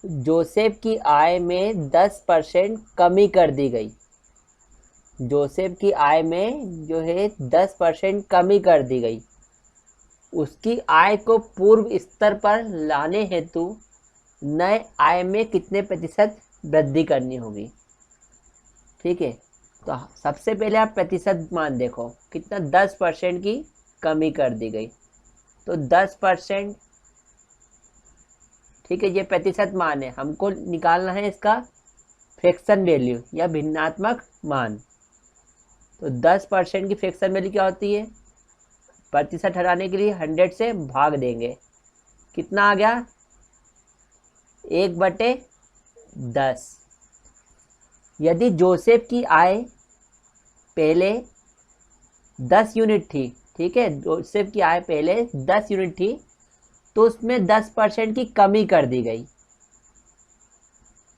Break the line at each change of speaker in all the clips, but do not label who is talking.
Joseph की आय में 10% कमी कर दी गई। जोसेफ की आय में जो है 10% कमी कर दी गई। उसकी आय को पूर्व स्तर पर लाने हेतु नए आय में कितने प्रतिशत वृद्धि करनी होगी। ठीक है, तो सबसे पहले आप प्रतिशत मान देखो कितना, 10% की कमी कर दी गई, तो 10%। ठीक है, ये प्रतिशत मान है, हमको निकालना है इसका फ्रैक्शन वैल्यू या भिन्नात्मक मान। तो 10% की फ्रैक्शन वैल्यू क्या होती है, प्रतिशत हटाने के लिए 100 से भाग देंगे, कितना आ गया 1/10। यदि जोसेफ की आय पहले 10 यूनिट थी, ठीक है, जोसेफ की आय पहले 10 यूनिट थी, तो उसमें 10% की कमी कर दी गई।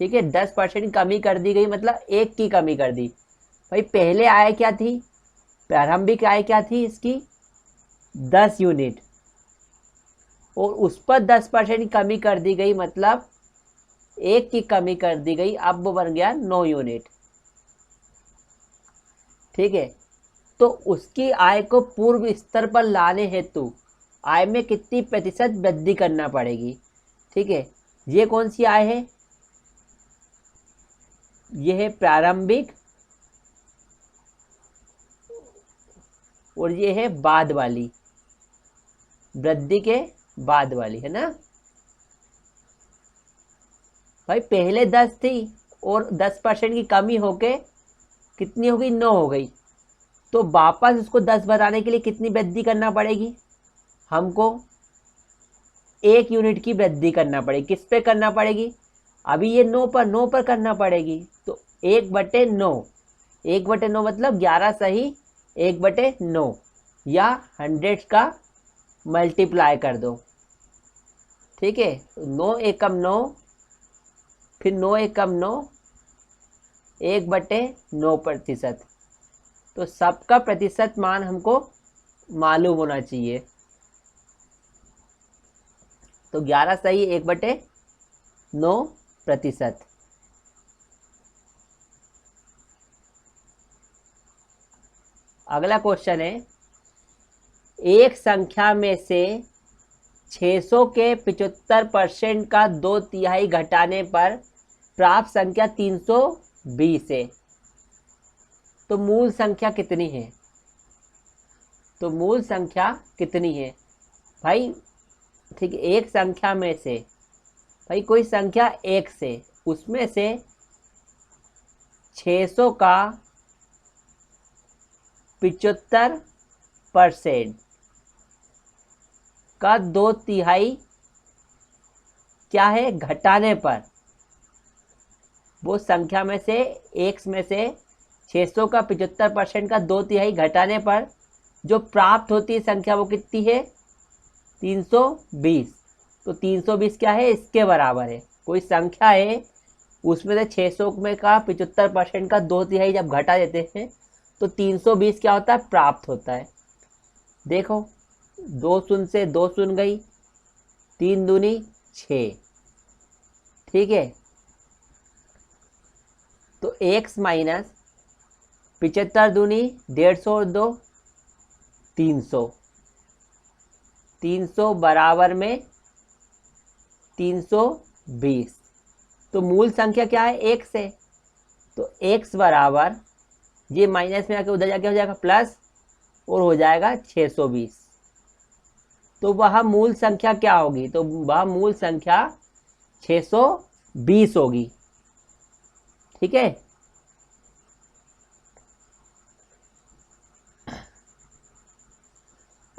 ठीक है, 10% कमी कर दी गई मतलब 1 की कमी कर दी। भाई पहले आय क्या थी, प्रारंभिक आय क्या थी इसकी 10 यूनिट, और उस पर 10% की कमी कर दी गई मतलब 1 की कमी कर दी गई, अब वो बन गया 9 यूनिट। ठीक है, तो उसकी आय को पूर्व स्तर पर लाने हेतु आय में कितनी प्रतिशत वृद्धि करना पड़ेगी। ठीक है, ये कौन सी आय है, ये है प्रारंभिक, और ये है बाद वाली, वृद्धि के बाद वाली, है ना। भाई पहले 10 थी और 10% की कमी होके कितनी हो गई, 9 हो गई, तो वापस उसको 10 बनाने के लिए कितनी वृद्धि करना पड़ेगी, हमको 1 यूनिट की वृद्धि करना पड़ेगी। किस पे करना पड़ेगी, अभी ये 9 पर करना पड़ेगी, तो 1/9, 1/9 मतलब 11 सही 1/9, या 100 का मल्टीप्लाई कर दो। ठीक है, 9 एकम 9, फिर 9 एकम 9, 1/9%। तो सबका प्रतिशत मान हमको मालूम होना चाहिए, तो 11 सही 1/9%। अगला क्वेश्चन है, एक संख्या में से 600 के 75% का 2/3 घटाने पर प्राप्त संख्या 320 है, तो मूल संख्या कितनी है। तो मूल संख्या कितनी है भाई, ठीक है, एक संख्या में से, भाई कोई संख्या 1 से, उसमें से 600 का 75% का 2/3 क्या है घटाने पर, वो संख्या में से x में से 600 का 75% का 2/3 घटाने पर जो प्राप्त होती है संख्या वो कितनी है 320। तो 320 क्या है, इसके बराबर है। कोई संख्या है उसमें से 600 में का 75% का 2/3 जब घटा देते हैं तो 320 क्या होता है, प्राप्त होता है। देखो 2 शून्य से 2 शून्य गई, 3 दूनी 6। ठीक है, तो x माइनस 75 दूनी 150 और 2 300, 300 बराबर में 320। तो मूल संख्या क्या है, x है, तो x बराबर ये माइनस में आके उधर जाके हो जाएगा प्लस, और हो जाएगा 620। तो वह मूल संख्या क्या होगी, तो वह मूल संख्या 620 होगी। ठीक है,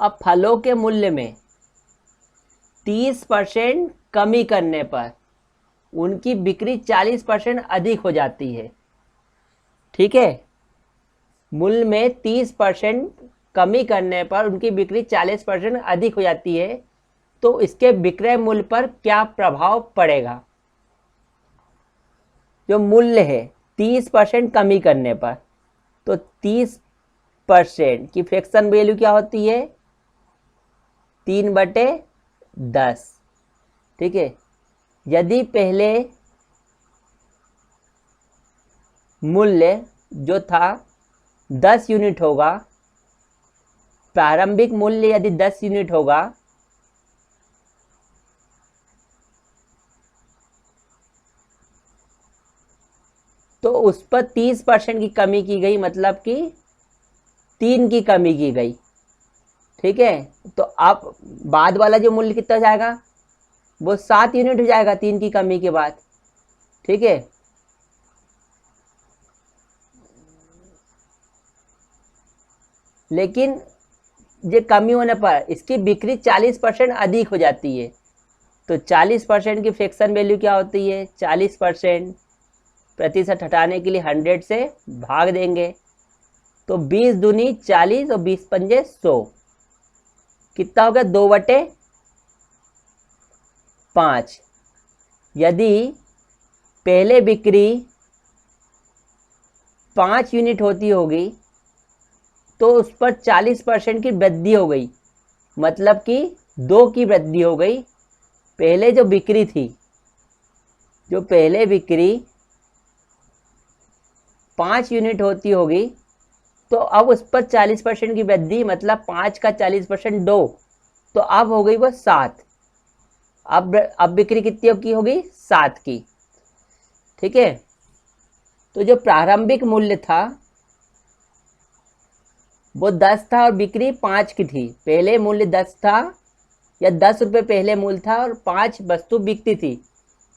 अब फलों के मूल्य में 30% कमी करने पर उनकी बिक्री 40% अधिक हो जाती है। ठीक है, मूल्य में 30% कमी करने पर उनकी बिक्री 40% अधिक हो जाती है, तो इसके विक्रय मूल्य पर क्या प्रभाव पड़ेगा। जो मूल्य है 30% कमी करने पर, तो 30% की फ्रैक्शन वैल्यू क्या होती है 3/10। ठीक है, यदि पहले मूल्य जो था 10 यूनिट होगा, प्रारंभिक मूल्य यदि 10 यूनिट होगा तो उस पर 30% की कमी की गई, मतलब कि 3 की कमी की गई। ठीक है, तो अब बाद वाला जो मूल्य कितना जाएगा, वो 7 यूनिट हो जाएगा 3 की कमी के बाद। ठीक है, लेकिन ये कमी होने पर इसकी बिक्री 40% अधिक हो जाती है। तो 40% की फ्रैक्शन वैल्यू क्या होती है, 40% प्रतिशत हटाने के लिए 100 से भाग देंगे, तो 20 दूनी 40 और 20 पंजे 100, कितना हो गया 2/5। यदि पहले बिक्री 5 यूनिट होती होगी तो उस पर 40% की वृद्धि हो गई, मतलब कि 2 की वृद्धि हो गई। पहले जो बिक्री थी, जो पहले बिक्री 5 यूनिट होती होगी तो अब उस पर 40% की वृद्धि, मतलब 5 का 40% 2, तो अब हो गई वो 7। अब बिक्री कितनी की होगी, 7 की। ठीक है, तो जो प्रारंभिक मूल्य था वो 10 था और बिक्री 5 की थी। पहले मूल्य 10 था या 10 रुपये पहले मूल्य था और 5 वस्तु बिकती थी,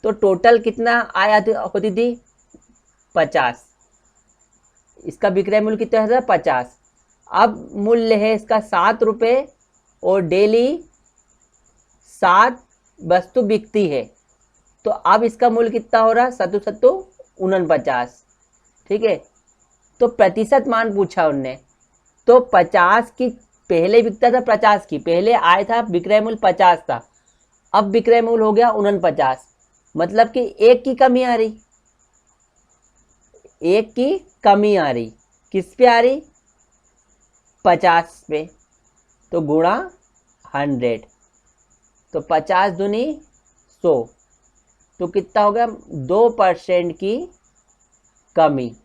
तो टोटल कितना आया होती थी, 50। इसका विक्रय मूल्य कितना था, 50। अब मूल्य है इसका 7 रुपये और डेली 7 वस्तु बिकती है, तो अब इसका मूल्य कितना हो रहा, 7 7 49। ठीक है, तो प्रतिशत मान पूछा उनने, तो 50 की पहले बिकता था, 50 की पहले आया था, विक्रय मूल्य 50 था, अब विक्रय मूल्य हो गया 49, मतलब कि 1 की कमी आ रही, 1 की कमी आ रही। किस पे आ रही, 50 पे, तो गुणा 100, तो 50 दूनी 100, तो कितना हो गया 2% की कमी।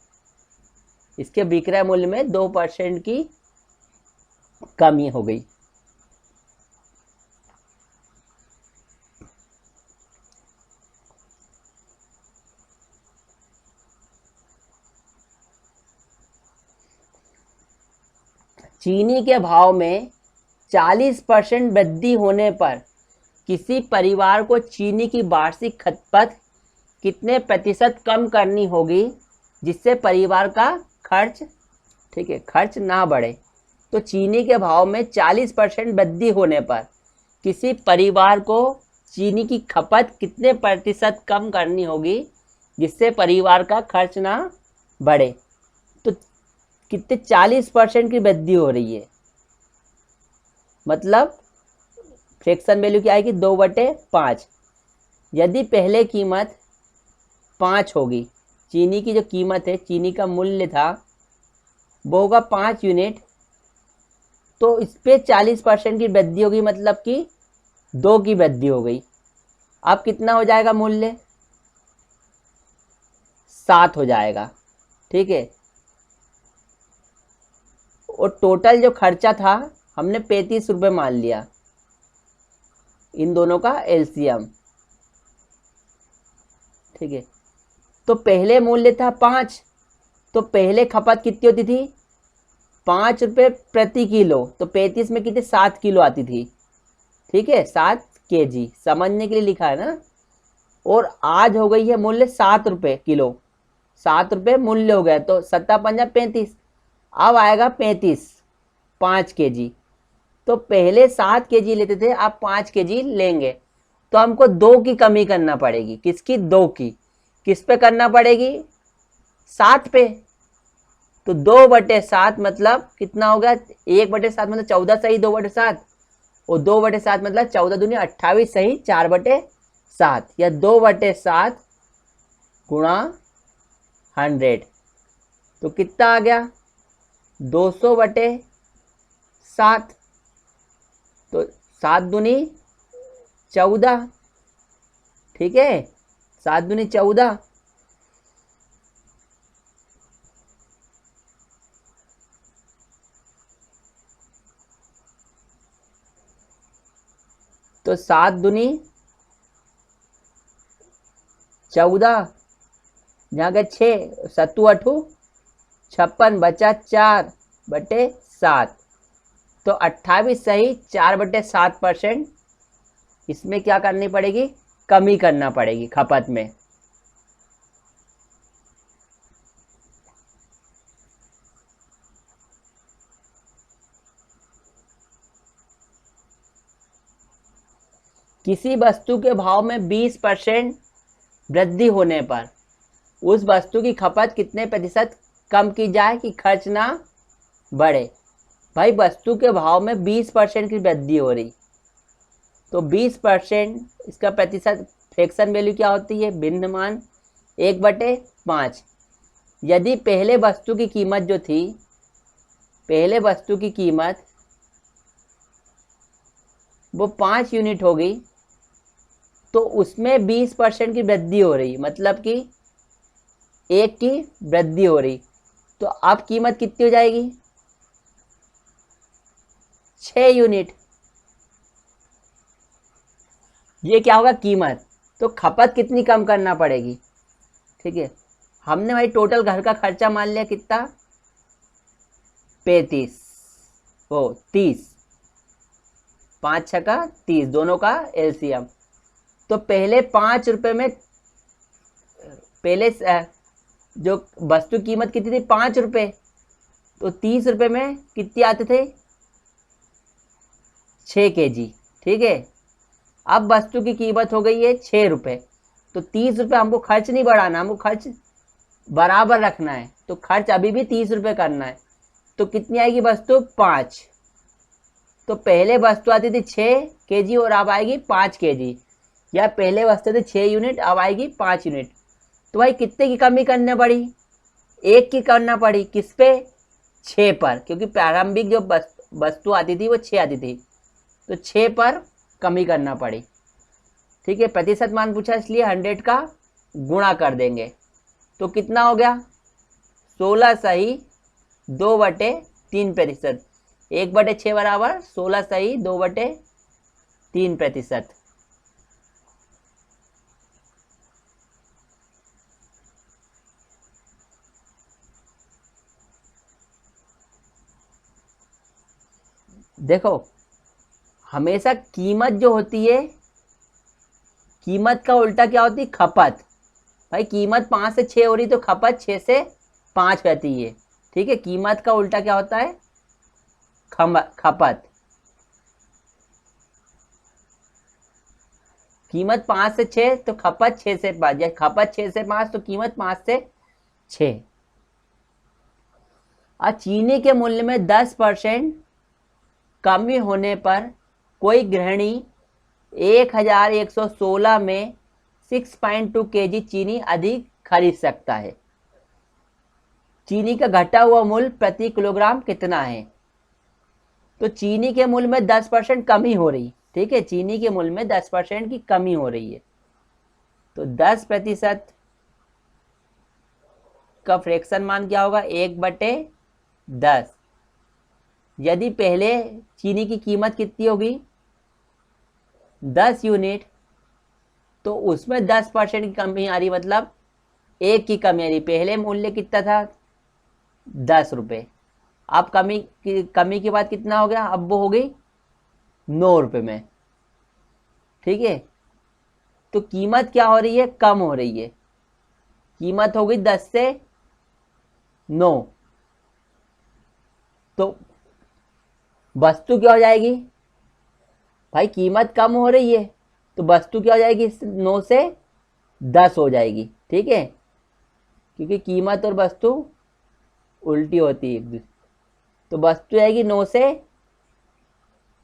इसके विक्रय मूल्य में 2% की कमी हो गई। चीनी के भाव में 40% वृद्धि होने पर किसी परिवार को चीनी की वार्षिक खपत कितने प्रतिशत कम करनी होगी जिससे परिवार का खर्च, ठीक है, खर्च ना बढ़े। तो चीनी के भाव में 40% वृद्धि होने पर किसी परिवार को चीनी की खपत कितने प्रतिशत कम करनी होगी जिससे परिवार का खर्च ना बढ़े। तो कितने, 40% की वृद्धि हो रही है, मतलब फ्रैक्शन वैल्यू क्या आएगी, 2/5। यदि पहले कीमत 5 होगी, चीनी की जो कीमत है, चीनी का मूल्य था वो होगा 5 यूनिट, तो इस पर 40% की वृद्धि होगी, मतलब कि 2 की वृद्धि हो गई। अब कितना हो जाएगा मूल्य, 7 हो जाएगा। ठीक है, और टोटल जो खर्चा था हमने 35 रुपये मान लिया, इन दोनों का एलसीएम। ठीक है, तो पहले मूल्य था 5, तो पहले खपत कितनी होती थी, 5 रुपये प्रति किलो, तो 35 में कितने, 7 किलो आती थी। ठीक है, 7 kg, समझने के लिए लिखा है ना। और आज हो गई है मूल्य 7 रुपये किलो, 7 रुपये मूल्य हो गया, तो 7 पंजा 35, अब आएगा 35, 5 kg। तो पहले 7 kg लेते थे, अब 5 kg लेंगे, तो हमको 2 की कमी करना पड़ेगी। किसकी, 2 की। किस पे करना पड़ेगी, 7 पे। तो 2/7 मतलब कितना हो गया, 1/7 मतलब 14 सही 2/7, और 2/7 मतलब 14 दूनी 28 सही 4/7, या 2/7 गुणा 100, तो कितना आ गया 200/7। तो 7 दूनी 14, ठीक है, 7 दूनी 14। तो 7 दूनी 14, यहाँ गए 6, 7 8 56, बचा 4/7। तो 28 सही 4/7%। इसमें क्या करनी पड़ेगी, कमी करना पड़ेगी खपत में। किसी वस्तु के भाव में 20% वृद्धि होने पर उस वस्तु की खपत कितने प्रतिशत कम की जाए कि खर्च ना बढ़े। भाई वस्तु के भाव में 20% की वृद्धि हो रही, तो 20% इसका प्रतिशत फ्रैक्शन वैल्यू क्या होती है, भिन्न मान 1/5। यदि पहले वस्तु की कीमत जो थी, पहले वस्तु की कीमत वो 5 यूनिट हो गई, तो उसमें 20% की वृद्धि हो रही, मतलब कि 1 की वृद्धि हो रही। तो अब कीमत कितनी हो जाएगी, 6 यूनिट। ये क्या होगा, कीमत। तो खपत कितनी कम करना पड़ेगी, ठीक है। हमने भाई टोटल घर का खर्चा मान लिया कितना, 35, ओ 30, 5 छक्का 30, दोनों का एलसीएम। तो पहले 5 रुपये में, पहले जो वस्तु कीमत कितनी थी 5 रुपये, तो 30 रुपये में कितने आते थे, 6 kg, ठीक है। अब वस्तु की कीमत हो गई है 6 रुपये, तो 30 रुपये हमको खर्च नहीं बढ़ाना, हमको खर्च बराबर रखना है। तो खर्च अभी भी 30 रुपये करना है। तो कितनी आएगी वस्तु, 5। तो पहले वस्तु आती थी 6 kg और अब आएगी 5 kg, या पहले वस्तु थी 6 यूनिट, अब आएगी 5 यूनिट। तो भाई कितने की कमी करनी पड़ी, 1 की करना पड़ी। किस पे, 6 पर, क्योंकि प्रारंभिक जो वस्तु आती थी वो 6 आती थी, तो 6 पर कमी करना पड़ी, ठीक है। प्रतिशत मान पूछा इसलिए 100 का गुणा कर देंगे। तो कितना हो गया, 16 सही 2/3%। 1/6 बराबर 16 सही 2/3%। देखो हमेशा कीमत जो होती है, कीमत का उल्टा क्या होती है, खपत। भाई कीमत 5 से 6 हो रही, तो खपत 6 से 5 रहती है, ठीक है। कीमत का उल्टा क्या होता है, खपत। कीमत 5 से 6 तो खपत 6 से 5, या खपत 6 से 5 तो कीमत 5 से 6। और चीनी के मूल्य में 10% कमी होने पर कोई गृहिणी 1116 में 6.2 kg चीनी अधिक खरीद सकता है। चीनी का घटा हुआ मूल्य प्रति किलोग्राम कितना है। तो चीनी के मूल्य में 10% कमी हो रही, ठीक है। चीनी के मूल्य में 10% की कमी हो रही है, तो 10% का फ्रैक्शन मान क्या होगा, 1/10। यदि पहले चीनी की कीमत कितनी होगी, 10 यूनिट, तो उसमें 10% की कमी आ रही, मतलब 1 की कमी आ रही। पहले मूल्य कितना था, 10 रुपये। अब कमी के बाद कितना हो गया, अब वो हो गई 9 रुपये में, ठीक है। तो कीमत क्या हो रही है, कम हो रही है। कीमत हो गई 10 से 9, तो वस्तु क्या हो जाएगी, भाई कीमत कम हो रही है तो वस्तु क्या हो जाएगी, 9 से 10 हो जाएगी, ठीक है। क्योंकि कीमत और वस्तु उल्टी होती है, तो वस्तु आएगी 9 से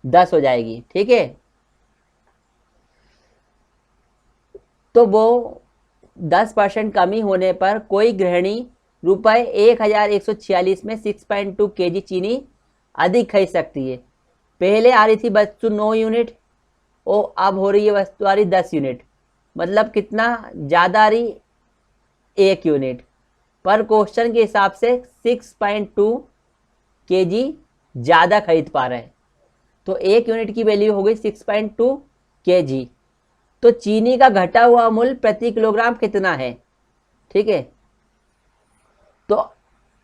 10 हो जाएगी, ठीक है। तो वो 10% कमी होने पर कोई गृहिणी ₹1146 में 6.2 kg चीनी अधिक खरीद सकती है। पहले आ रही थी वस्तु 9 यूनिट और अब हो रही है वस्तु आ रही 10 यूनिट, मतलब कितना ज़्यादा आ रही, 1 यूनिट। पर क्वेश्चन के हिसाब से 6.2 kg ज़्यादा खरीद पा रहे हैं, तो 1 यूनिट की वैल्यू हो गई 6.2 kg। तो चीनी का घटा हुआ मूल्य प्रति किलोग्राम कितना है, ठीक है। तो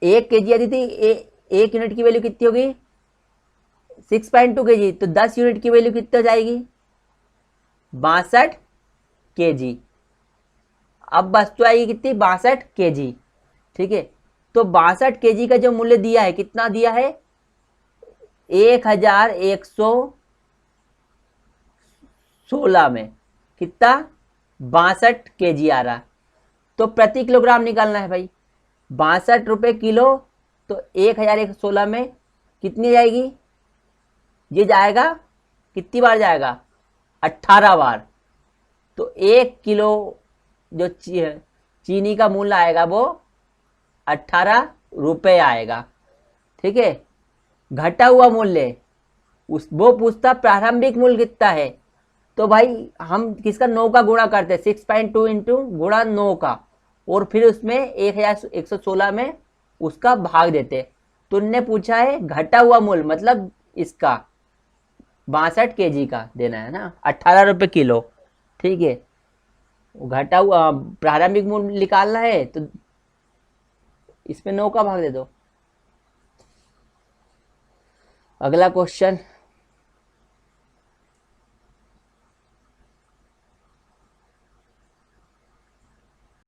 1 kg यदि थी, 1 यूनिट की वैल्यू कितनी होगी 6.2 kg, तो 10 यूनिट की वैल्यू कितनी हो जाएगी 62 kg। अब वस्तु आएगी कितनी 62 kg, ठीक है। तो 62 kg का जो मूल्य दिया है, कितना दिया है 1116 में, कितना 62 kg आ रहा। तो प्रति किलोग्राम निकालना है भाई, 62 रुपये किलो, तो 1116 में कितनी जाएगी, ये जाएगा कितनी बार जाएगा 18 बार। तो 1 किलो जो चीनी का मूल्य आएगा वो 18 रुपये आएगा, ठीक है। घटा हुआ मूल्य वो पूछता प्रारंभिक मूल्य कितना है, तो भाई हम किसका 9 का गुणा करते हैं, 6.2 इंटू गुणा 9 का, और फिर उसमें 1116 में उसका भाग देते। तो उनने पूछा है घटा हुआ मूल्य, मतलब इसका 62 kg का देना है ना, 18 रुपये किलो, ठीक है। घटा हुआ प्रारंभिक मूल्य निकालना है, तो इसमें 9 का भाग दे दो। अगला क्वेश्चन,